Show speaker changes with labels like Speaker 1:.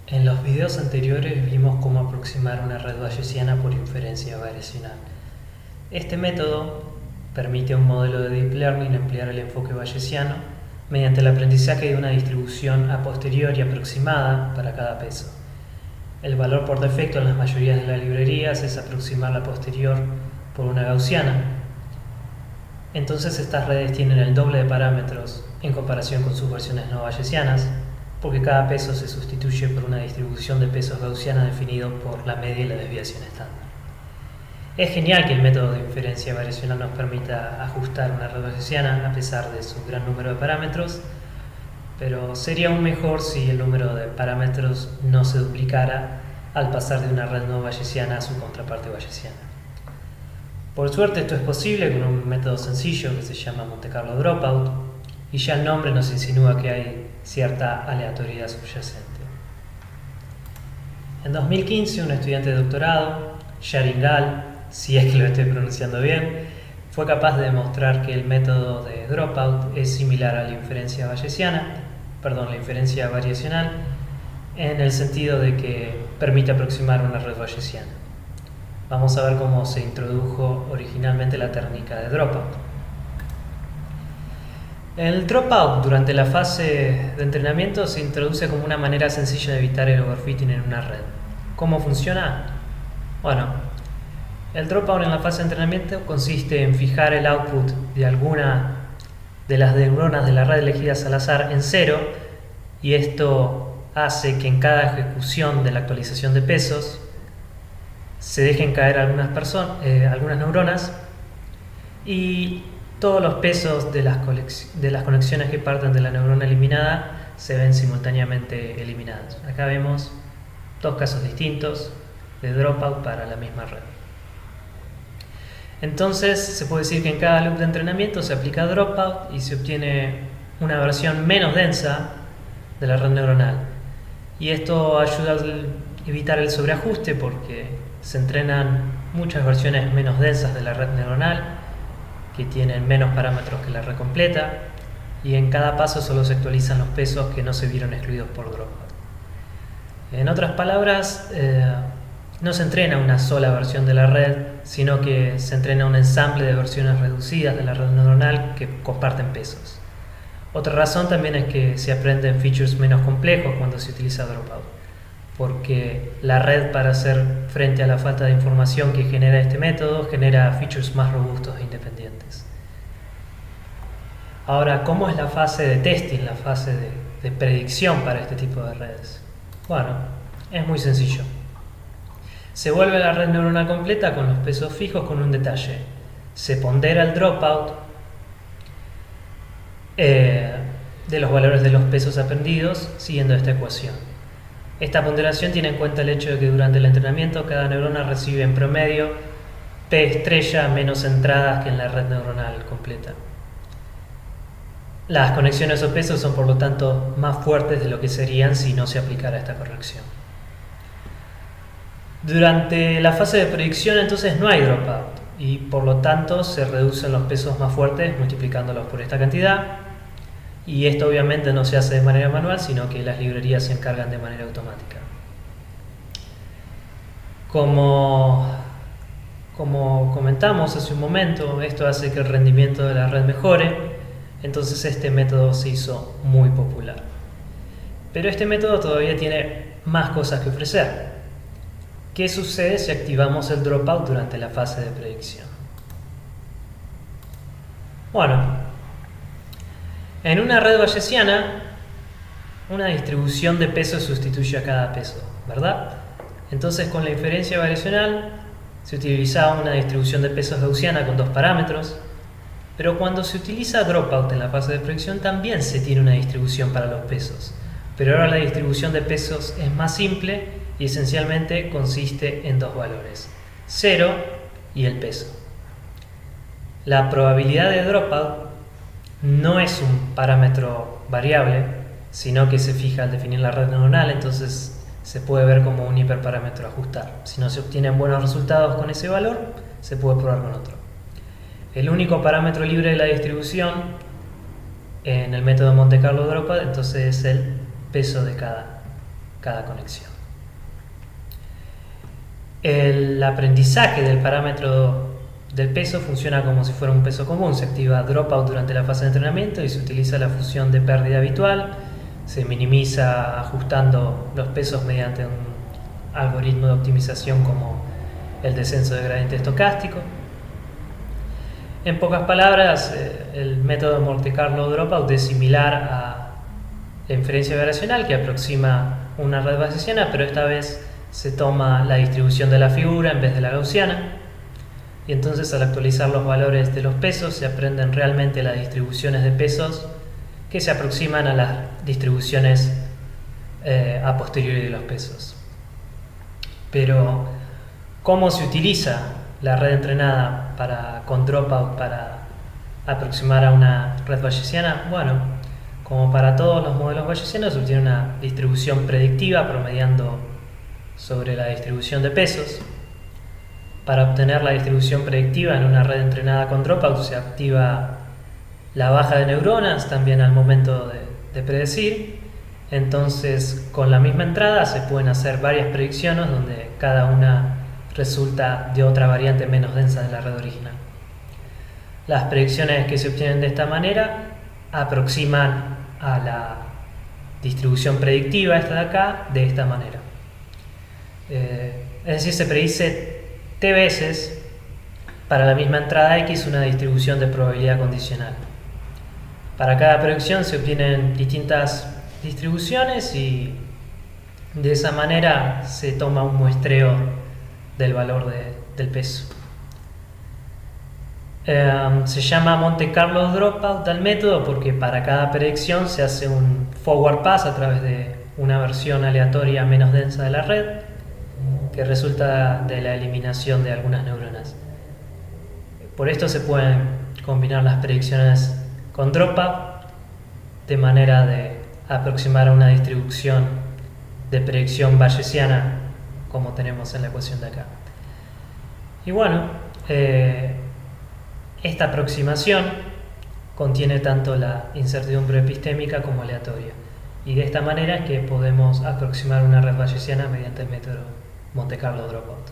Speaker 1: En los videos anteriores vimos cómo aproximar una red bayesiana por inferencia variacional. Este método permite a un modelo de Deep Learning emplear el enfoque bayesiano mediante el aprendizaje de una distribución a posteriori aproximada para cada peso. El valor por defecto en las mayorías de las librerías es aproximar la posterior por una gaussiana. Entonces estas redes tienen el doble de parámetros en comparación con sus versiones no bayesianas, porque cada peso se sustituye por una distribución de pesos gaussiana definido por la media y la desviación estándar. Es genial que el método de inferencia variacional nos permita ajustar una red bayesiana a pesar de su gran número de parámetros, pero sería aún mejor si el número de parámetros no se duplicara al pasar de una red no bayesiana a su contraparte bayesiana. Por suerte esto es posible con un método sencillo que se llama Monte Carlo Dropout, y ya el nombre nos insinúa que hay cierta aleatoriedad subyacente. En 2015 un estudiante de doctorado, Sharingal, si es que lo estoy pronunciando bien, fue capaz de demostrar que el método de Dropout es similar a la inferencia variacional, en el sentido de que permite aproximar una red bayesiana. Vamos a ver cómo se introdujo originalmente la técnica de Dropout. El dropout durante la fase de entrenamiento se introduce como una manera sencilla de evitar el overfitting en una red. ¿Cómo funciona? Bueno, el dropout en la fase de entrenamiento consiste en fijar el output de alguna de las neuronas de la red elegidas al azar en 0, y esto hace que en cada ejecución de la actualización de pesos se dejen caer algunas neuronas, y todos los pesos de las conexiones que parten de la neurona eliminada se ven simultáneamente eliminados. Acá vemos dos casos distintos de dropout para la misma red. Entonces se puede decir que en cada loop de entrenamiento se aplica dropout y se obtiene una versión menos densa de la red neuronal. Y esto ayuda a evitar el sobreajuste porque se entrenan muchas versiones menos densas de la red neuronal que tienen menos parámetros que la red completa, y en cada paso solo se actualizan los pesos que no se vieron excluidos por dropout. En otras palabras, no se entrena una sola versión de la red, sino que se entrena un ensamble de versiones reducidas de la red neuronal que comparten pesos. Otra razón también es que se aprenden features menos complejos cuando se utiliza dropout, porque la red, para hacer frente a la falta de información que genera este método, genera features más robustos e independientes. Ahora, ¿cómo es la fase de testing, la fase de predicción para este tipo de redes? Bueno, es muy sencillo. Se vuelve la red neuronal completa con los pesos fijos con un detalle. Se pondera el dropout de los valores de los pesos aprendidos siguiendo esta ecuación. Esta ponderación tiene en cuenta el hecho de que durante el entrenamiento cada neurona recibe en promedio P estrella menos entradas que en la red neuronal completa. Las conexiones o pesos son por lo tanto más fuertes de lo que serían si no se aplicara esta corrección. Durante la fase de predicción entonces no hay dropout y por lo tanto se reducen los pesos más fuertes multiplicándolos por esta cantidad. Y esto obviamente no se hace de manera manual, sino que las librerías se encargan de manera automática. Como comentamos hace un momento, esto hace que el rendimiento de la red mejore, entonces este método se hizo muy popular. Pero este método todavía tiene más cosas que ofrecer. ¿Qué sucede si activamos el dropout durante la fase de predicción? Bueno, en una red bayesiana, una distribución de pesos sustituye a cada peso, ¿verdad? Entonces, con la inferencia variacional se utilizaba una distribución de pesos gaussiana con dos parámetros, pero cuando se utiliza dropout en la fase de predicción también se tiene una distribución para los pesos, pero ahora la distribución de pesos es más simple y esencialmente consiste en dos valores, 0 y el peso. La probabilidad de dropout no es un parámetro variable, sino que se fija al definir la red neuronal, entonces se puede ver como un hiperparámetro a ajustar. Si no se obtienen buenos resultados con ese valor, se puede probar con otro. El único parámetro libre de la distribución en el método Monte Carlo Dropout entonces es el peso de cada cada conexión. El aprendizaje del parámetro del peso funciona como si fuera un peso común. Se activa dropout durante la fase de entrenamiento y se utiliza la función de pérdida habitual. Se minimiza ajustando los pesos mediante un algoritmo de optimización como el descenso de gradiente estocástico. En pocas palabras, el método de Monte Carlo Dropout es similar a la inferencia variacional, que aproxima una red bayesiana, pero esta vez se toma la distribución de la figura en vez de la gaussiana, y entonces al actualizar los valores de los pesos se aprenden realmente las distribuciones de pesos que se aproximan a las distribuciones a posteriori de los pesos. Pero, ¿cómo se utiliza la red entrenada con dropout para aproximar a una red bayesiana? Bueno, como para todos los modelos bayesianos, se obtiene una distribución predictiva promediando sobre la distribución de pesos. Para obtener la distribución predictiva en una red entrenada con dropout se activa la baja de neuronas también al momento de predecir. Entonces, con la misma entrada se pueden hacer varias predicciones donde cada una resulta de otra variante menos densa de la red original. Las predicciones que se obtienen de esta manera aproximan a la distribución predictiva, esta de acá, de esta manera. Es decir, se predice t veces para la misma entrada x una distribución de probabilidad condicional. Para cada predicción se obtienen distintas distribuciones y de esa manera se toma un muestreo del valor del peso. Se llama Monte Carlo Dropout al método porque para cada predicción se hace un forward pass a través de una versión aleatoria menos densa de la red que resulta de la eliminación de algunas neuronas. Por esto se pueden combinar las predicciones con dropout de manera de aproximar a una distribución de predicción bayesiana como tenemos en la ecuación de acá. Y bueno, esta aproximación contiene tanto la incertidumbre epistémica como aleatoria, y de esta manera es que podemos aproximar una red bayesiana mediante el método Monte Carlo Dropout.